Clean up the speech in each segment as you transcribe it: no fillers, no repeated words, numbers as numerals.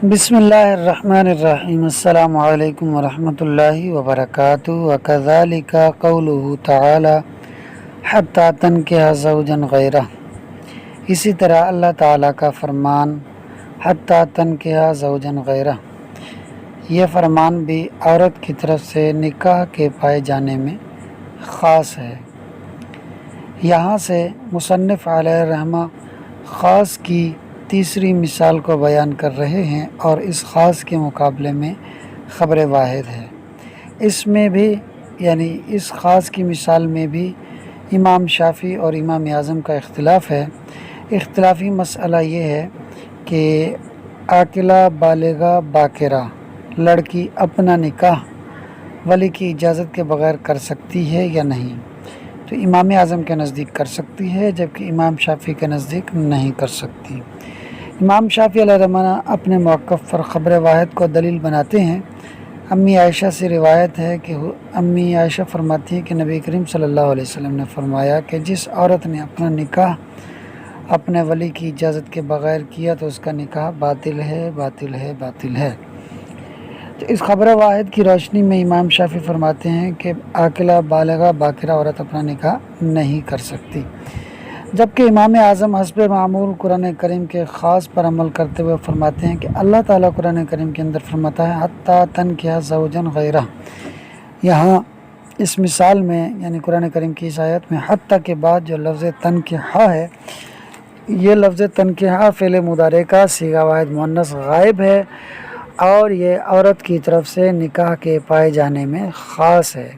بسم اللہ الرحمن الرحیم۔ السلام علیکم ورحمۃ اللہ وبرکاتہ۔ وکذالک قولہ تعالی حتی تنکح زوجا غیرہ، اسی طرح اللہ تعالیٰ کا فرمان حتی تنکح زوجا غیرہ، یہ فرمان بھی عورت کی طرف سے نکاح کے پائے جانے میں خاص ہے۔ یہاں سے مصنف علیہ الرحمہ خاص کی تیسری مثال کو بیان کر رہے ہیں، اور اس خاص کے مقابلے میں خبر واحد ہے۔ اس میں بھی اس خاص کی مثال میں بھی امام شافعی اور امام اعظم کا اختلاف ہے۔ اختلافی مسئلہ یہ ہے کہ عاقلہ بالغہ باکرہ لڑکی اپنا نکاح ولی کی اجازت کے بغیر کر سکتی ہے یا نہیں؟ تو امام اعظم کے نزدیک کر سکتی ہے، جبکہ امام شافعی کے نزدیک نہیں کر سکتی۔ امام شافعی علیہ الرحمہ اپنے موقف پر خبر واحد کو دلیل بناتے ہیں۔ امی عائشہ سے روایت ہے کہ امی عائشہ فرماتی ہے کہ نبی کریم صلی اللہ علیہ وسلم نے فرمایا کہ جس عورت نے اپنا نکاح اپنے ولی کی اجازت کے بغیر کیا تو اس کا نکاح باطل ہے، باطل ہے، باطل ہے۔ تو اس خبر واحد کی روشنی میں امام شافعی فرماتے ہیں کہ عاقلہ بالغہ باکرہ عورت اپنا نکاح نہیں کر سکتی، جبکہ امام اعظم حسب معمول قرآن کریم کے خاص پر عمل کرتے ہوئے فرماتے ہیں کہ اللہ تعالیٰ قرآن کریم کے اندر فرماتا ہے حتی تنکح زوجا غیرہ۔ یہاں اس مثال میں قرآن کریم کی اس آیت میں حتی کے بعد جو لفظ تنکح ہے، یہ لفظ تنکح فعل مضارع کا صیغہ واحد مؤنث غائب ہے، اور یہ عورت کی طرف سے نکاح کے پائے جانے میں خاص ہے۔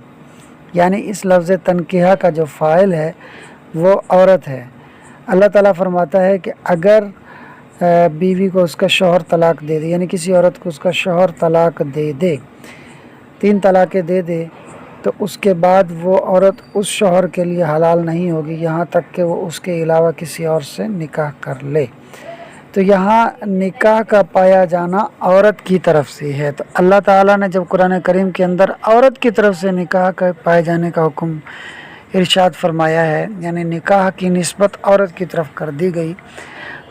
اس لفظ تنکح کا جو فاعل ہے وہ عورت ہے۔ اللہ تعالیٰ فرماتا ہے کہ اگر بیوی کو اس کا شوہر طلاق دے دے، کسی عورت کو اس کا شوہر طلاق دے دے، 3 طلاقیں دے دے، تو اس کے بعد وہ عورت اس شوہر کے لیے حلال نہیں ہوگی یہاں تک کہ وہ اس کے علاوہ کسی اور سے نکاح کر لے۔ تو یہاں نکاح کا پایا جانا عورت کی طرف سے ہے۔ تو اللہ تعالیٰ نے جب قرآن کریم کے اندر عورت کی طرف سے نکاح کا پائے جانے کا حکم ارشاد فرمایا ہے، نکاح کی نسبت عورت کی طرف کر دی گئی،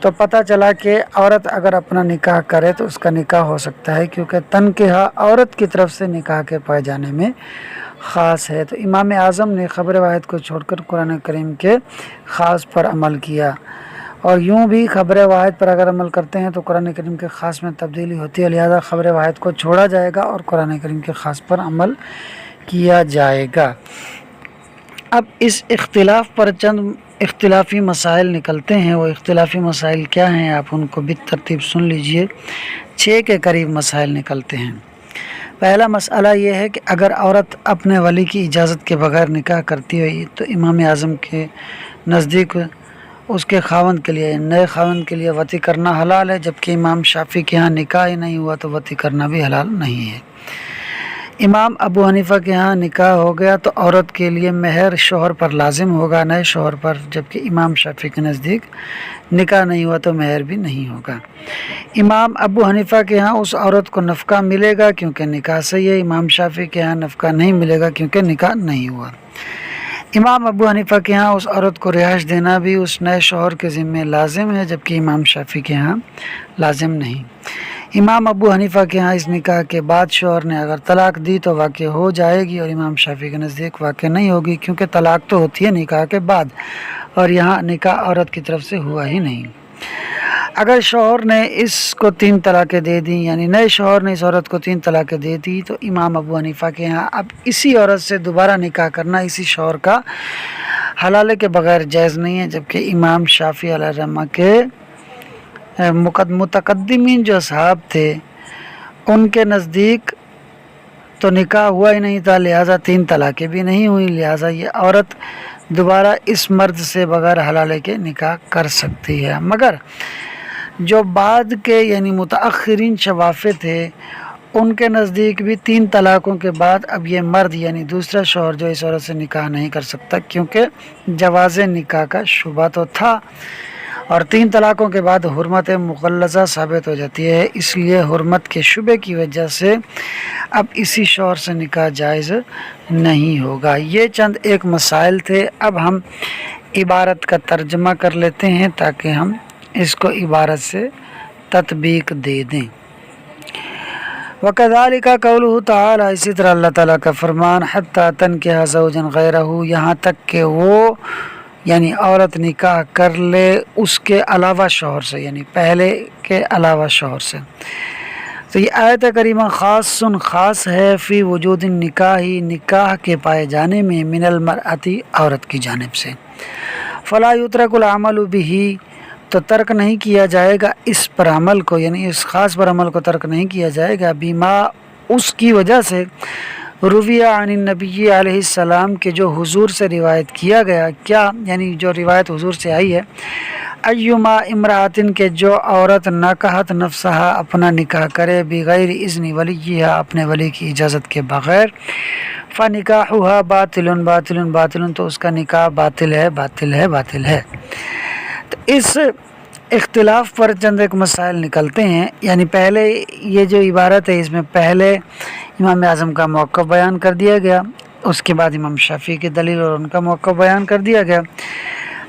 تو پتہ چلا کہ عورت اگر اپنا نکاح کرے تو اس کا نکاح ہو سکتا ہے، کیونکہ تنکیہ عورت کی طرف سے نکاح کے پائے جانے میں خاص ہے۔ تو امام اعظم نے خبر واحد کو چھوڑ کر قرآن کریم کے خاص پر عمل کیا، اور یوں بھی خبر واحد پر اگر عمل کرتے ہیں تو قرآن کریم کے خاص میں تبدیلی ہوتی ہے، لہذا خبر واحد کو چھوڑا جائے گا اور قرآن کریم کے خاص پر عمل کیا جائے گا۔ اب اس اختلاف پر چند اختلافی مسائل نکلتے ہیں۔ وہ اختلافی مسائل کیا ہیں آپ ان کو بالترتیب سن لیجئے۔ 6 کے قریب مسائل نکلتے ہیں۔ پہلا مسئلہ یہ ہے کہ اگر عورت اپنے ولی کی اجازت کے بغیر نکاح کرتی ہوئی تو امام اعظم کے نزدیک اس کے خاوند کے لیے، نئے خاوند کے لیے وطی کرنا حلال ہے، جبکہ امام شافعی کے ہاں نکاح ہی نہیں ہوا تو وطی کرنا بھی حلال نہیں ہے۔ امام ابو حنیفہ کے ہاں نکاح ہو گیا تو عورت کے لیے مہر شوہر پر لازم ہوگا، نئے شوہر پر، جبکہ امام شافعی کے نزدیک نکاح نہیں ہوا تو مہر بھی نہیں ہوگا۔ امام ابو حنیفہ کے ہاں اس عورت کو نفقہ ملے گا کیونکہ نکاح صحیح ہے، امام شافعی کے ہاں نفقہ نہیں ملے گا کیونکہ نکاح نہیں ہوا۔ امام ابو حنیفہ کے ہاں اس عورت کو رہائش دینا بھی اس نئے شوہر کے ذمہ لازم ہے، جبکہ امام شافعی کے ہاں لازم نہیں۔ امام ابو حنیفہ کے ہاں اس نکاح کے بعد شوہر نے اگر طلاق دی تو واقع ہو جائے گی، اور امام شافعی کے نزدیک واقع نہیں ہوگی، کیونکہ طلاق تو ہوتی ہے نکاح کے بعد، اور یہاں نکاح عورت کی طرف سے ہوا ہی نہیں۔ اگر شوہر نے اس کو 3 طلاقیں دے دیں، نئے شوہر نے اس عورت کو 3 طلاقیں دے دی، تو امام ابو حنیفہ کے ہاں اب اسی عورت سے دوبارہ نکاح کرنا اسی شوہر کا حلالے کے بغیر جائز نہیں ہے، جبکہ امام شافعی علیہ الرحمہ کے متقدمین جو اصحاب تھے ان کے نزدیک تو نکاح ہوا ہی نہیں تھا، لہٰذا 3 طلاقیں بھی نہیں ہوئی، لہٰذا یہ عورت دوبارہ اس مرد سے بغیر حلالے کے نکاح کر سکتی ہے۔ مگر جو بعد کے متأخرین شوافع تھے ان کے نزدیک بھی 3 طلاقوں کے بعد اب یہ مرد دوسرا شوہر جو اس عورت سے نکاح نہیں کر سکتا، کیونکہ جواز نکاح کا شبہ تو تھا، اور 3 طلاقوں کے بعد حرمت مغلظہ ثابت ہو جاتی ہے، اس لیے حرمت کے شبے کی وجہ سے اب اسی شوہر سے نکاح جائز نہیں ہوگا۔ یہ چند ایک مسائل تھے۔ اب ہم عبارت کا ترجمہ کر لیتے ہیں تاکہ ہم اس کو عبارت سے تطبیق دے دیں۔ وَكَذَلِكَ قَوْلُهُ تعالی، اسی طرح اللہ تعالیٰ کا فرمان حَتَّى تَنْكِحَ زَوْجًا غَيْرَهُ، یہاں تک کہ وہ یعنی عورت نکاح کر لے اس کے علاوہ شوہر سے، یعنی پہلے کے علاوہ شوہر سے۔ تو یہ آیت کریمہ خاص ہے فی وجود النکاح، نکاح کے پائے جانے میں، من المرأتی، عورت کی جانب سے۔ فلا یترک العمل بہ، تو ترک نہیں کیا جائے گا اس پر عمل کو، یعنی اس خاص پر عمل کو ترک نہیں کیا جائے گا، بما، اس کی وجہ سے، رویہ عن النبی علیہ السلام کے جو حضور سے روایت کیا گیا، کیا یعنی جو روایت حضور سے آئی ہے، ایما امراتن کے جو عورت نکحت نفسہا، اپنا نکاح کرے، بغیر اذن ولیہا، اپنے ولی کی اجازت کے بغیر، فنکاحہا باطل، تو اس کا نکاح باطل ہے۔ تو اس اختلاف پر چند ایک مسائل نکلتے ہیں، یعنی پہلے یہ جو عبارت ہے اس میں پہلے امام اعظم کا موقف بیان کر دیا گیا، اس کے بعد امام شافعی کی دلیل اور ان کا موقف بیان کر دیا گیا۔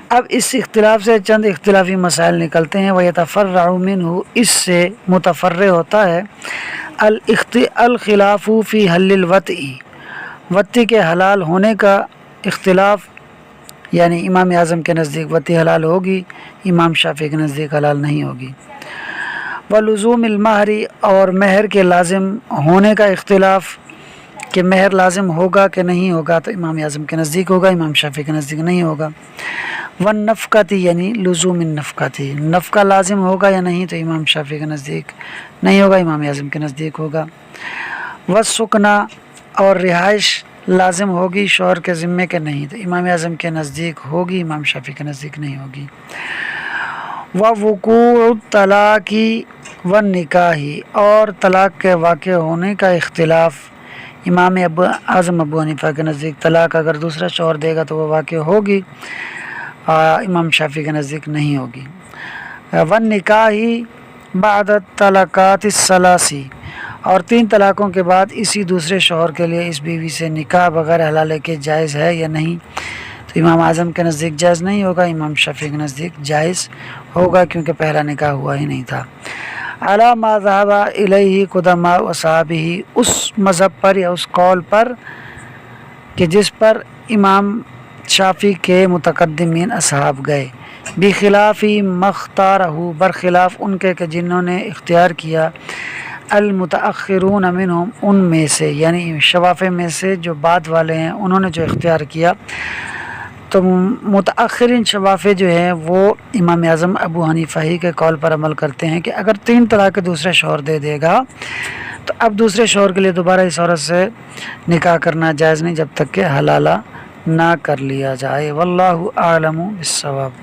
اب اس اختلاف سے چند اختلافی مسائل نکلتے ہیں، وَيَتَفَرَّعُ مِنْهُ، اس سے متفرع ہوتا ہے، الخلاف فی حل الوطء، وطی کے حلال ہونے کا اختلاف، یعنی امام اعظم کے نزدیک وطی حلال ہوگی، امام شافعی کے نزدیک حلال نہیں ہوگی۔ ولزوم المہر، اور مہر کے لازم ہونے کا اختلاف، کہ مہر لازم ہوگا کہ نہیں ہوگا، تو امام اعظم کے نزدیک ہوگا، امام شافعی کے نزدیک نہیں ہوگا۔ والنفقۃ، یعنی لزوم النفقۃ، نفقہ لازم ہوگا یا نہیں، تو امام شافعی کے نزدیک نہیں ہوگا، امام اعظم کے نزدیک ہوگا۔ والسکنہ، اور رہائش لازم ہوگی شوہر کے ذمے کے نہیں، تو امام اعظم کے نزدیک ہوگی، امام شافعی کے نزدیک نہیں ہوگی۔ ووقوع الطلاق والنکاح، اور طلاق کے واقع ہونے کا اختلاف، امام اعظم ابو حنیفہ کے نزدیک طلاق اگر دوسرا شوہر دے گا تو وہ واقع ہوگی، امام شافعی کے نزدیک نہیں ہوگی۔ والنکاح بعد الطلاقات الثلاث، اور 3 طلاقوں کے بعد اسی دوسرے شوہر کے لیے اس بیوی سے نکاح بغیر حلالے کے جائز ہے یا نہیں، تو امام اعظم کے نزدیک جائز نہیں ہوگا، امام شافعی کے نزدیک جائز ہوگا، کیونکہ پہلا نکاح ہوا ہی نہیں تھا۔ علی ما ذهب الیہ قدماء اصحابہ، اس مذہب پر یا اس قول پر کہ جس پر امام شافعی کے متقدمین اصحاب گئے، بخلاف مختارہ، برخلاف ان کے کہ جنہوں نے اختیار کیا، المتأخرون منہم، ان میں سے، یعنی شوافع میں سے جو بعد والے ہیں انہوں نے جو اختیار کیا، تو متأخرین شوافع جو ہیں وہ امام اعظم ابو حنیفہ ہی کے قول پر عمل کرتے ہیں کہ اگر 3 طلاق دوسرے شوہر دے گا تو اب دوسرے شوہر کے لیے دوبارہ اس عورت سے نکاح کرنا جائز نہیں جب تک کہ حلالہ نہ کر لیا جائے۔ واللہ اعلم بالصواب۔